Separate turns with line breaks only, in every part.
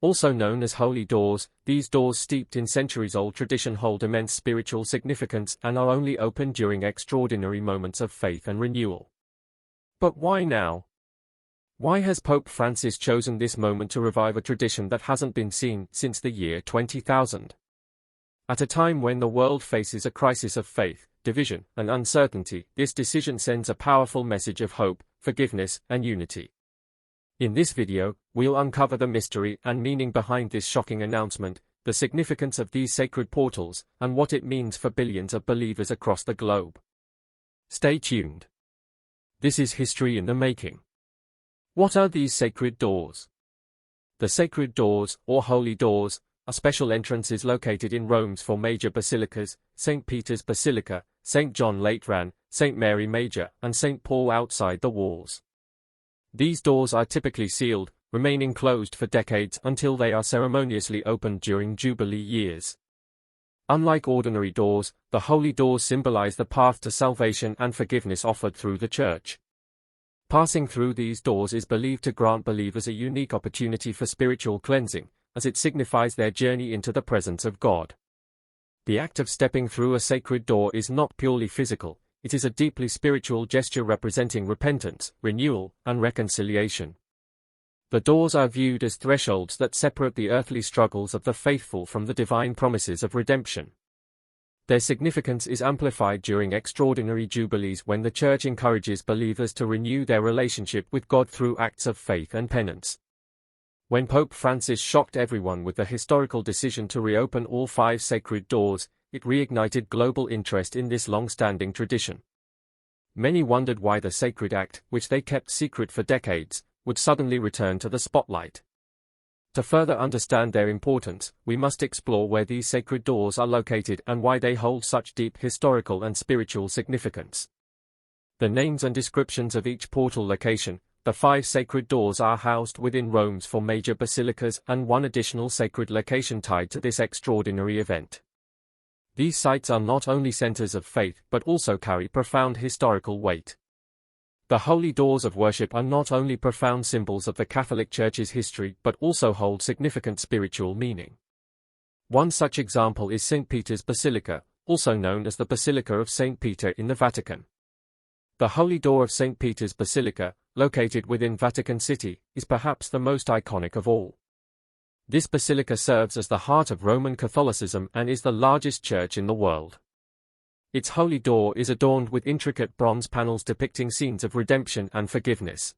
Also known as holy doors, these doors steeped in centuries-old tradition hold immense spiritual significance and are only open during extraordinary moments of faith and renewal. But why now? Why has Pope Francis chosen this moment to revive a tradition that hasn't been seen since the year 20,000? At a time when the world faces a crisis of faith, division, and uncertainty, this decision sends a powerful message of hope, forgiveness, and unity. In this video, we'll uncover the mystery and meaning behind this shocking announcement, the significance of these sacred portals, and what it means for billions of believers across the globe. Stay tuned. This is history in the making. What are these sacred doors? The sacred doors, or holy doors, are special entrances located in Rome's four major basilicas: St. Peter's Basilica, St. John Lateran, St. Mary Major, and St. Paul outside the walls. These doors are typically sealed, remaining closed for decades until they are ceremoniously opened during Jubilee years. Unlike ordinary doors, the holy doors symbolize the path to salvation and forgiveness offered through the Church. Passing through these doors is believed to grant believers a unique opportunity for spiritual cleansing, as it signifies their journey into the presence of God. The act of stepping through a sacred door is not purely physical. It is a deeply spiritual gesture representing repentance, renewal, and reconciliation. The doors are viewed as thresholds that separate the earthly struggles of the faithful from the divine promises of redemption. Their significance is amplified during extraordinary jubilees when the Church encourages believers to renew their relationship with God through acts of faith and penance. When Pope Francis shocked everyone with the historical decision to reopen all 5 sacred doors, it reignited global interest in this long-standing tradition. Many wondered why the sacred act, which they kept secret for decades, would suddenly return to the spotlight. To further understand their importance, we must explore where these sacred doors are located and why they hold such deep historical and spiritual significance. The names and descriptions of each portal location. The 5 sacred doors are housed within Rome's 4 major basilicas and 1 additional sacred location tied to this extraordinary event. These sites are not only centers of faith but also carry profound historical weight. The holy doors of worship are not only profound symbols of the Catholic Church's history but also hold significant spiritual meaning. One such example is St. Peter's Basilica, also known as the Basilica of St. Peter in the Vatican. The holy door of St. Peter's Basilica, located within Vatican City, is perhaps the most iconic of all. This basilica serves as the heart of Roman Catholicism and is the largest church in the world. Its holy door is adorned with intricate bronze panels depicting scenes of redemption and forgiveness.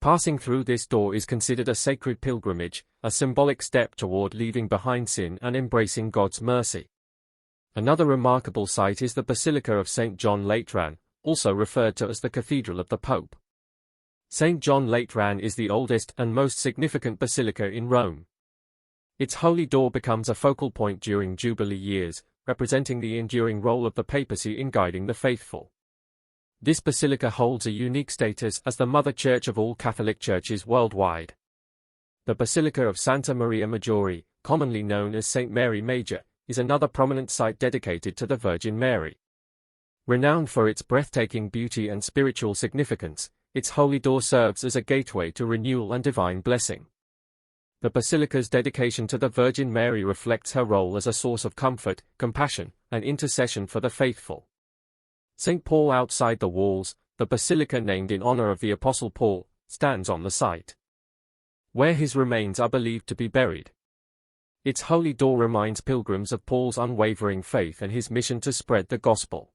Passing through this door is considered a sacred pilgrimage, a symbolic step toward leaving behind sin and embracing God's mercy. Another remarkable site is the Basilica of St. John Lateran, also referred to as the Cathedral of the Pope. St. John Lateran is the oldest and most significant basilica in Rome. Its holy door becomes a focal point during Jubilee years, representing the enduring role of the papacy in guiding the faithful. This basilica holds a unique status as the mother church of all Catholic churches worldwide. The Basilica of Santa Maria Maggiore, commonly known as St. Mary Major, is another prominent site dedicated to the Virgin Mary. Renowned for its breathtaking beauty and spiritual significance, its holy door serves as a gateway to renewal and divine blessing. The basilica's dedication to the Virgin Mary reflects her role as a source of comfort, compassion, and intercession for the faithful. St. Paul outside the walls, the basilica named in honor of the Apostle Paul, stands on the site, where his remains are believed to be buried. Its holy door reminds pilgrims of Paul's unwavering faith and his mission to spread the gospel.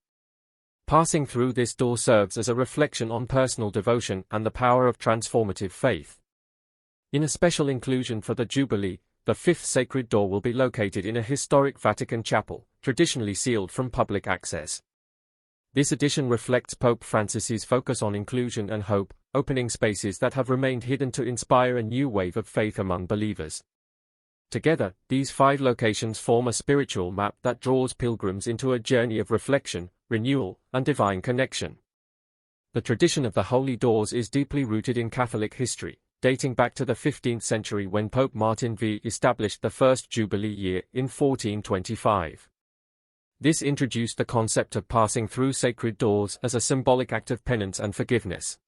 Passing through this door serves as a reflection on personal devotion and the power of transformative faith. In a special inclusion for the Jubilee, the 5th sacred door will be located in a historic Vatican chapel, traditionally sealed from public access. This addition reflects Pope Francis's focus on inclusion and hope, opening spaces that have remained hidden to inspire a new wave of faith among believers. Together, these 5 locations form a spiritual map that draws pilgrims into a journey of reflection, renewal, and divine connection. The tradition of the holy doors is deeply rooted in Catholic history, dating back to the 15th century when Pope Martin V established the first Jubilee year in 1425. This introduced the concept of passing through sacred doors as a symbolic act of penance and forgiveness.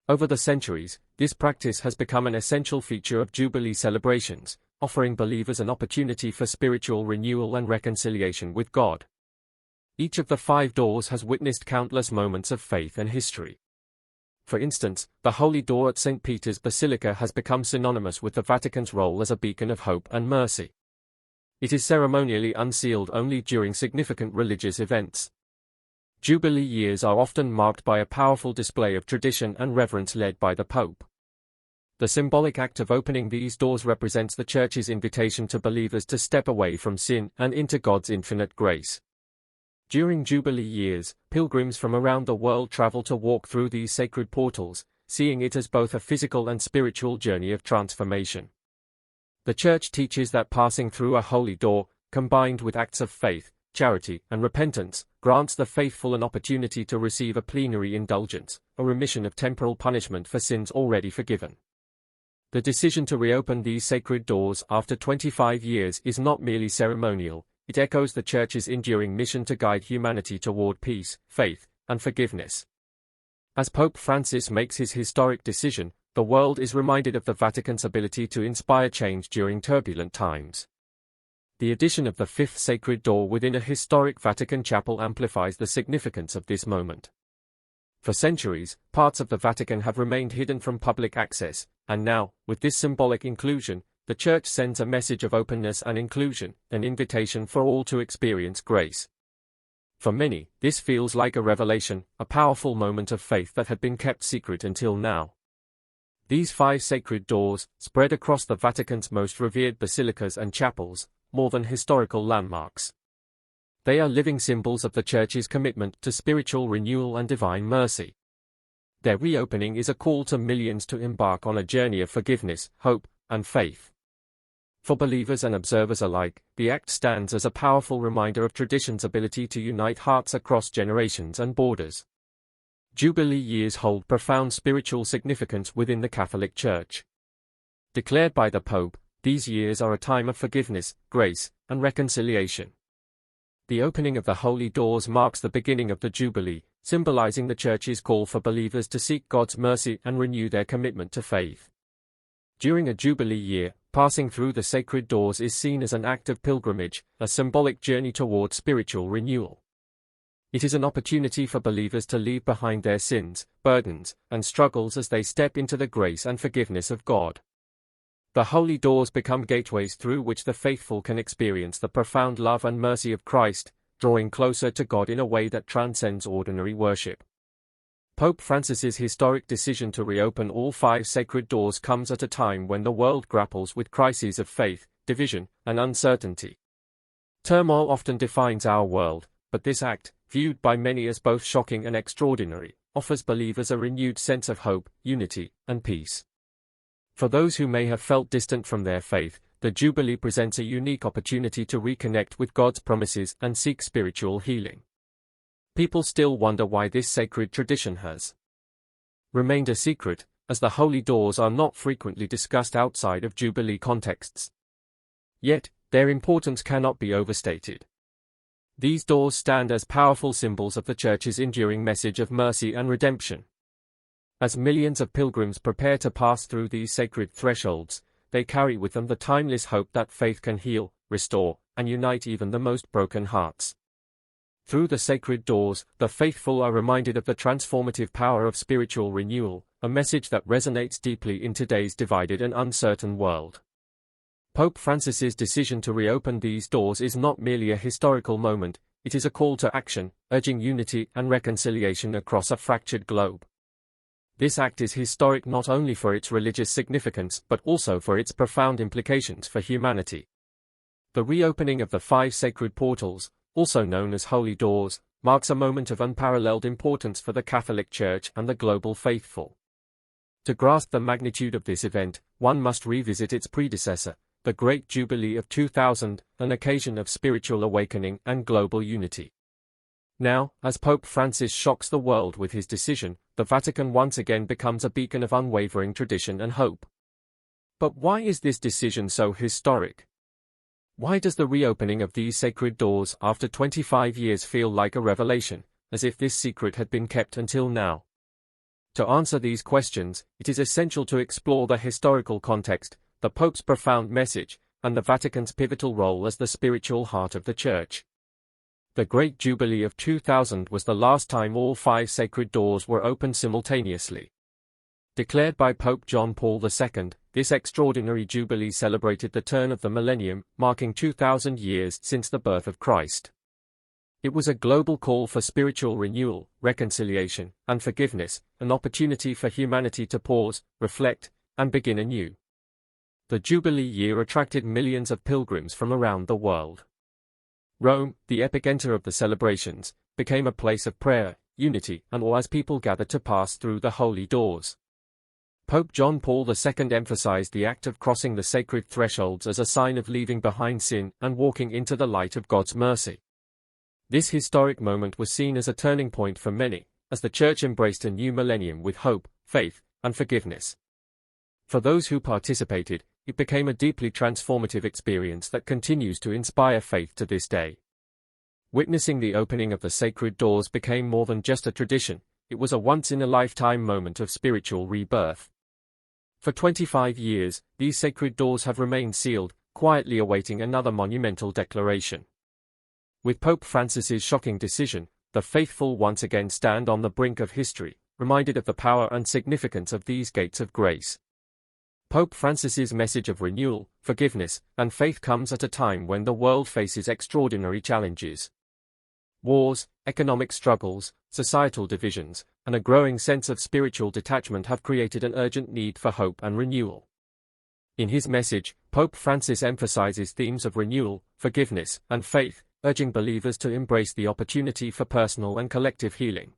Over the centuries, this practice has become an essential feature of Jubilee celebrations, offering believers an opportunity for spiritual renewal and reconciliation with God. Each of the 5 doors has witnessed countless moments of faith and history. For instance, the Holy Door at St. Peter's Basilica has become synonymous with the Vatican's role as a beacon of hope and mercy. It is ceremonially unsealed only during significant religious events. Jubilee years are often marked by a powerful display of tradition and reverence led by the Pope. The symbolic act of opening these doors represents the Church's invitation to believers to step away from sin and into God's infinite grace. During Jubilee years, pilgrims from around the world travel to walk through these sacred portals, seeing it as both a physical and spiritual journey of transformation. The Church teaches that passing through a holy door, combined with acts of faith, charity, and repentance, grants the faithful an opportunity to receive a plenary indulgence, a remission of temporal punishment for sins already forgiven. The decision to reopen these sacred doors after 25 years is not merely ceremonial, it echoes the Church's enduring mission to guide humanity toward peace, faith, and forgiveness. As Pope Francis makes his historic decision, the world is reminded of the Vatican's ability to inspire change during turbulent times. The addition of the 5th sacred door within a historic Vatican chapel amplifies the significance of this moment. For centuries, parts of the Vatican have remained hidden from public access, and now, with this symbolic inclusion, the Church sends a message of openness and inclusion, an invitation for all to experience grace. For many, this feels like a revelation, a powerful moment of faith that had been kept secret until now. These 5 sacred doors, spread across the Vatican's most revered basilicas and chapels, more than historical landmarks. They are living symbols of the Church's commitment to spiritual renewal and divine mercy. Their reopening is a call to millions to embark on a journey of forgiveness, hope, and faith. For believers and observers alike, the act stands as a powerful reminder of tradition's ability to unite hearts across generations and borders. Jubilee years hold profound spiritual significance within the Catholic Church. Declared by the Pope, these years are a time of forgiveness, grace, and reconciliation. The opening of the holy doors marks the beginning of the Jubilee, symbolizing the Church's call for believers to seek God's mercy and renew their commitment to faith. During a Jubilee year, passing through the sacred doors is seen as an act of pilgrimage, a symbolic journey toward spiritual renewal. It is an opportunity for believers to leave behind their sins, burdens, and struggles as they step into the grace and forgiveness of God. The holy doors become gateways through which the faithful can experience the profound love and mercy of Christ, drawing closer to God in a way that transcends ordinary worship. Pope Francis's historic decision to reopen all 5 sacred doors comes at a time when the world grapples with crises of faith, division, and uncertainty. Turmoil often defines our world, but this act, viewed by many as both shocking and extraordinary, offers believers a renewed sense of hope, unity, and peace. For those who may have felt distant from their faith, the Jubilee presents a unique opportunity to reconnect with God's promises and seek spiritual healing. People still wonder why this sacred tradition has remained a secret, as the holy doors are not frequently discussed outside of Jubilee contexts. Yet, their importance cannot be overstated. These doors stand as powerful symbols of the Church's enduring message of mercy and redemption. As millions of pilgrims prepare to pass through these sacred thresholds, they carry with them the timeless hope that faith can heal, restore, and unite even the most broken hearts. Through the sacred doors, the faithful are reminded of the transformative power of spiritual renewal, a message that resonates deeply in today's divided and uncertain world. Pope Francis's decision to reopen these doors is not merely a historical moment, it is a call to action, urging unity and reconciliation across a fractured globe. This act is historic not only for its religious significance but also for its profound implications for humanity. The reopening of the 5 sacred portals, also known as holy doors, marks a moment of unparalleled importance for the Catholic Church and the global faithful. To grasp the magnitude of this event, one must revisit its predecessor, the Great Jubilee of 2000, an occasion of spiritual awakening and global unity. Now, as Pope Francis shocks the world with his decision, the Vatican once again becomes a beacon of unwavering tradition and hope. But why is this decision so historic? Why does the reopening of these sacred doors after 25 years feel like a revelation, as if this secret had been kept until now? To answer these questions, it is essential to explore the historical context, the Pope's profound message, and the Vatican's pivotal role as the spiritual heart of the Church. The Great Jubilee of 2000 was the last time all 5 sacred doors were opened simultaneously. Declared by Pope John Paul II, this extraordinary jubilee celebrated the turn of the millennium, marking 2,000 years since the birth of Christ. It was a global call for spiritual renewal, reconciliation, and forgiveness, an opportunity for humanity to pause, reflect, and begin anew. The Jubilee year attracted millions of pilgrims from around the world. Rome, the epicenter of the celebrations, became a place of prayer, unity, and awe as people gathered to pass through the holy doors. Pope John Paul II emphasized the act of crossing the sacred thresholds as a sign of leaving behind sin and walking into the light of God's mercy. This historic moment was seen as a turning point for many, as the Church embraced a new millennium with hope, faith, and forgiveness. For those who participated, it became a deeply transformative experience that continues to inspire faith to this day. Witnessing the opening of the sacred doors became more than just a tradition, it was a once-in-a-lifetime moment of spiritual rebirth. For 25 years, these sacred doors have remained sealed, quietly awaiting another monumental declaration. With Pope Francis's shocking decision, the faithful once again stand on the brink of history, reminded of the power and significance of these gates of grace. Pope Francis's message of renewal, forgiveness, and faith comes at a time when the world faces extraordinary challenges. Wars, economic struggles, societal divisions, and a growing sense of spiritual detachment have created an urgent need for hope and renewal. In his message, Pope Francis emphasizes themes of renewal, forgiveness, and faith, urging believers to embrace the opportunity for personal and collective healing.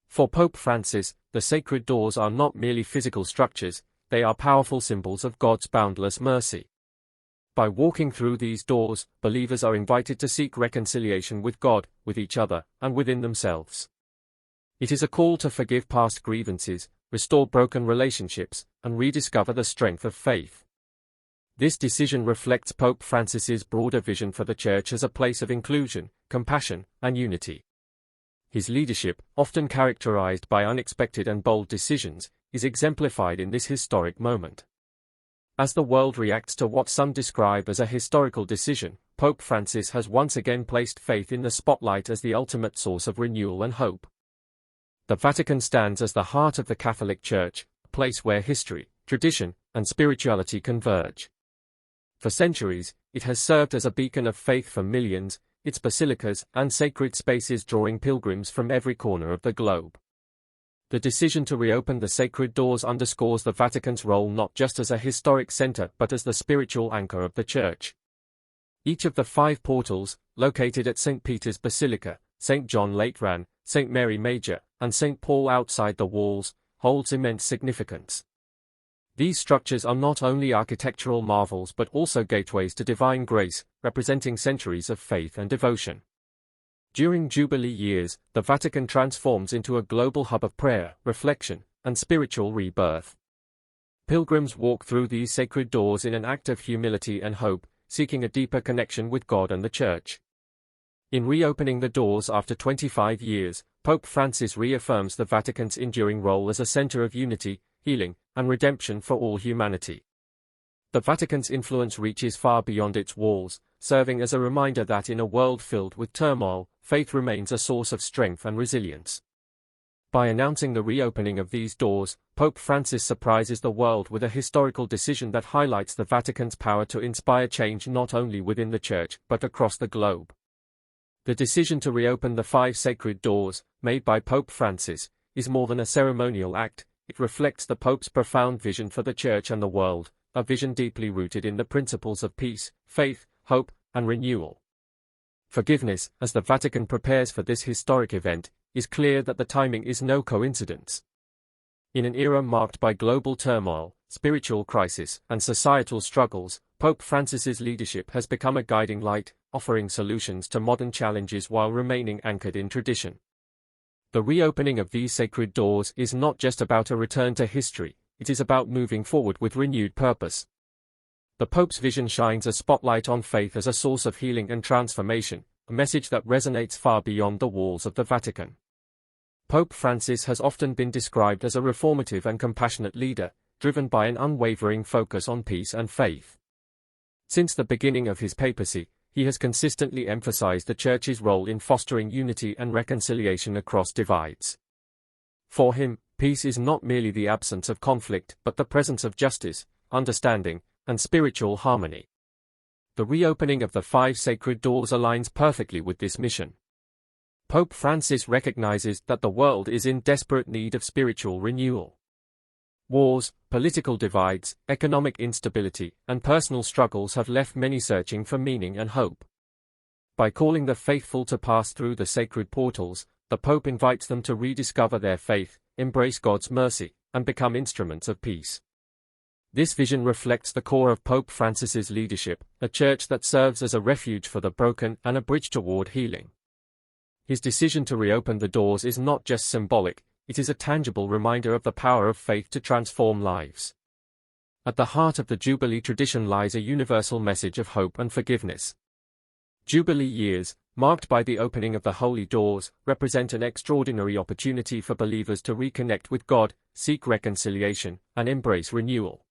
For Pope Francis, the sacred doors are not merely physical structures, they are powerful symbols of God's boundless mercy. By walking through these doors, believers are invited to seek reconciliation with God, with each other, and within themselves. It is a call to forgive past grievances, restore broken relationships, and rediscover the strength of faith. This decision reflects Pope Francis's broader vision for the Church as a place of inclusion, compassion, and unity. His leadership, often characterized by unexpected and bold decisions, is exemplified in this historic moment. As the world reacts to what some describe as a historical decision, Pope Francis has once again placed faith in the spotlight as the ultimate source of renewal and hope. The Vatican stands as the heart of the Catholic Church, a place where history, tradition, and spirituality converge. For centuries, it has served as a beacon of faith for millions, its basilicas and sacred spaces drawing pilgrims from every corner of the globe. The decision to reopen the sacred doors underscores the Vatican's role not just as a historic center but as the spiritual anchor of the Church. Each of the 5 portals, located at St. Peter's Basilica, St. John Lateran, St. Mary Major, and St. Paul outside the walls, holds immense significance. These structures are not only architectural marvels but also gateways to divine grace, representing centuries of faith and devotion. During Jubilee years, the Vatican transforms into a global hub of prayer, reflection, and spiritual rebirth. Pilgrims walk through these sacred doors in an act of humility and hope, seeking a deeper connection with God and the Church. In reopening the doors after 25 years, Pope Francis reaffirms the Vatican's enduring role as a center of unity, healing, and redemption for all humanity. The Vatican's influence reaches far beyond its walls, serving as a reminder that in a world filled with turmoil, faith remains a source of strength and resilience. By announcing the reopening of these doors, Pope Francis surprises the world with a historical decision that highlights the Vatican's power to inspire change not only within the Church but across the globe. The decision to reopen the 5 sacred doors, made by Pope Francis, is more than a ceremonial act. It reflects the Pope's profound vision for the Church and the world, a vision deeply rooted in the principles of peace, faith, hope, and renewal. Forgiveness, as the Vatican prepares for this historic event, is clear that the timing is no coincidence. In an era marked by global turmoil, spiritual crisis, and societal struggles, Pope Francis's leadership has become a guiding light, offering solutions to modern challenges while remaining anchored in tradition. The reopening of these sacred doors is not just about a return to history, it is about moving forward with renewed purpose. The Pope's vision shines a spotlight on faith as a source of healing and transformation, a message that resonates far beyond the walls of the Vatican. Pope Francis has often been described as a reformative and compassionate leader, driven by an unwavering focus on peace and faith. Since the beginning of his papacy, he has consistently emphasized the Church's role in fostering unity and reconciliation across divides. For him, peace is not merely the absence of conflict, but the presence of justice, understanding, and spiritual harmony. The reopening of the 5 sacred doors aligns perfectly with this mission. Pope Francis recognizes that the world is in desperate need of spiritual renewal. Wars, political divides, economic instability, and personal struggles have left many searching for meaning and hope. By calling the faithful to pass through the sacred portals, the Pope invites them to rediscover their faith, embrace God's mercy, and become instruments of peace. This vision reflects the core of Pope Francis's leadership, a church that serves as a refuge for the broken and a bridge toward healing. His decision to reopen the doors is not just symbolic, it is a tangible reminder of the power of faith to transform lives. At the heart of the Jubilee tradition lies a universal message of hope and forgiveness. Jubilee years, marked by the opening of the holy doors, represent an extraordinary opportunity for believers to reconnect with God, seek reconciliation, and embrace renewal.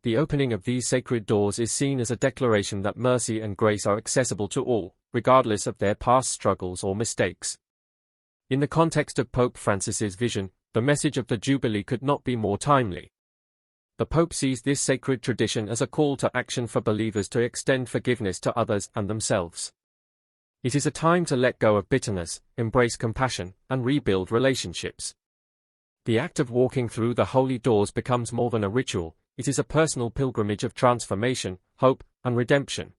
The opening of these sacred doors is seen as a declaration that mercy and grace are accessible to all, regardless of their past struggles or mistakes. In the context of Pope Francis's vision, the message of the Jubilee could not be more timely. The Pope sees this sacred tradition as a call to action for believers to extend forgiveness to others and themselves. It is a time to let go of bitterness, embrace compassion, and rebuild relationships. The act of walking through the holy doors becomes more than a ritual, it is a personal pilgrimage of transformation, hope, and redemption.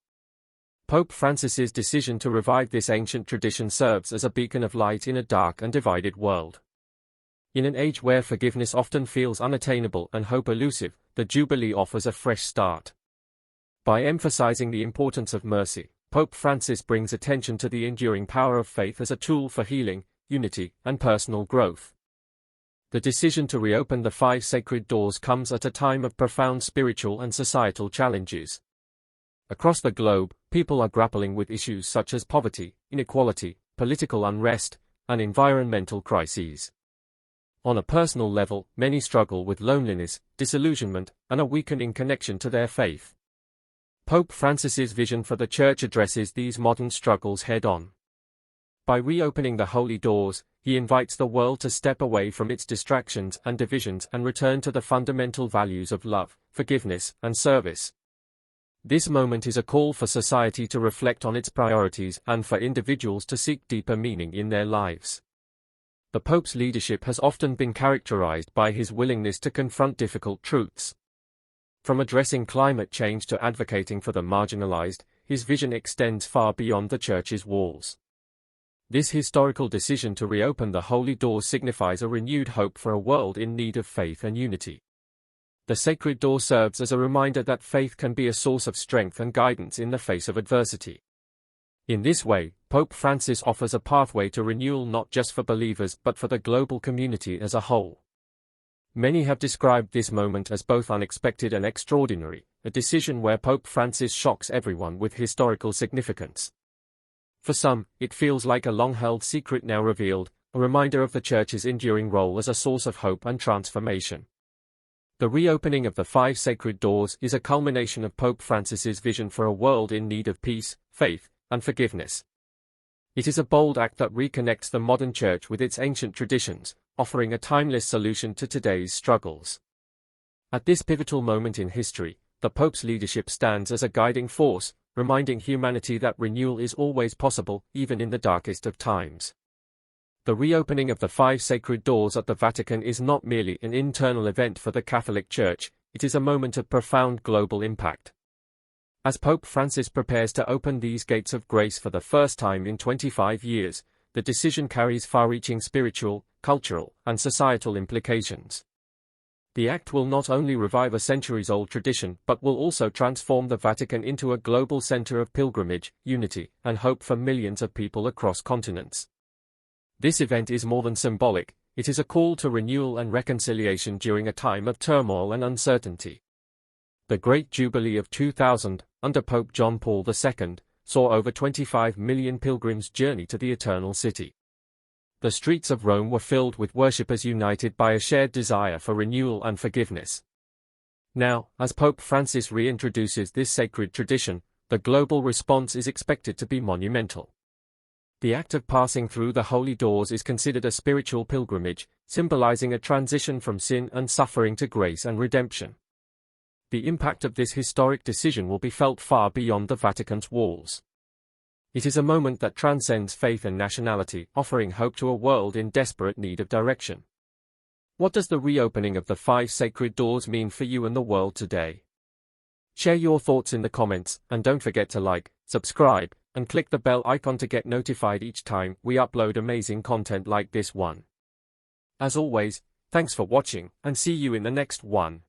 Pope Francis's decision to revive this ancient tradition serves as a beacon of light in a dark and divided world. In an age where forgiveness often feels unattainable and hope elusive, the Jubilee offers a fresh start. By emphasizing the importance of mercy, Pope Francis brings attention to the enduring power of faith as a tool for healing, unity, and personal growth. The decision to reopen the 5 sacred doors comes at a time of profound spiritual and societal challenges. Across the globe, people are grappling with issues such as poverty, inequality, political unrest, and environmental crises. On a personal level, many struggle with loneliness, disillusionment, and a weakening connection to their faith. Pope Francis's vision for the Church addresses these modern struggles head-on. By reopening the holy doors, he invites the world to step away from its distractions and divisions and return to the fundamental values of love, forgiveness, and service. This moment is a call for society to reflect on its priorities and for individuals to seek deeper meaning in their lives. The Pope's leadership has often been characterized by his willingness to confront difficult truths. From addressing climate change to advocating for the marginalized, his vision extends far beyond the Church's walls. This historical decision to reopen the holy doors signifies a renewed hope for a world in need of faith and unity. The sacred door serves as a reminder that faith can be a source of strength and guidance in the face of adversity. In this way, Pope Francis offers a pathway to renewal not just for believers but for the global community as a whole. Many have described this moment as both unexpected and extraordinary, a decision where Pope Francis shocks everyone with historical significance. For some, it feels like a long-held secret now revealed, a reminder of the Church's enduring role as a source of hope and transformation. The reopening of the 5 sacred doors is a culmination of Pope Francis's vision for a world in need of peace, faith, and forgiveness. It is a bold act that reconnects the modern Church with its ancient traditions, offering a timeless solution to today's struggles. At this pivotal moment in history, the Pope's leadership stands as a guiding force, reminding humanity that renewal is always possible, even in the darkest of times. The reopening of the 5 sacred doors at the Vatican is not merely an internal event for the Catholic Church, it is a moment of profound global impact. As Pope Francis prepares to open these gates of grace for the first time in 25 years, the decision carries far-reaching spiritual, cultural, and societal implications. The act will not only revive a centuries-old tradition but will also transform the Vatican into a global center of pilgrimage, unity, and hope for millions of people across continents. This event is more than symbolic, it is a call to renewal and reconciliation during a time of turmoil and uncertainty. The Great Jubilee of 2000, under Pope John Paul II, saw over 25 million pilgrims journey to the Eternal City. The streets of Rome were filled with worshippers united by a shared desire for renewal and forgiveness. Now, as Pope Francis reintroduces this sacred tradition, the global response is expected to be monumental. The act of passing through the holy doors is considered a spiritual pilgrimage, symbolizing a transition from sin and suffering to grace and redemption. The impact of this historic decision will be felt far beyond the Vatican's walls. It is a moment that transcends faith and nationality, offering hope to a world in desperate need of direction. What does the reopening of the 5 sacred doors mean for you and the world today? Share your thoughts in the comments, and don't forget to like, subscribe, and click the bell icon to get notified each time we upload amazing content like this one. As always, thanks for watching, and see you in the next one.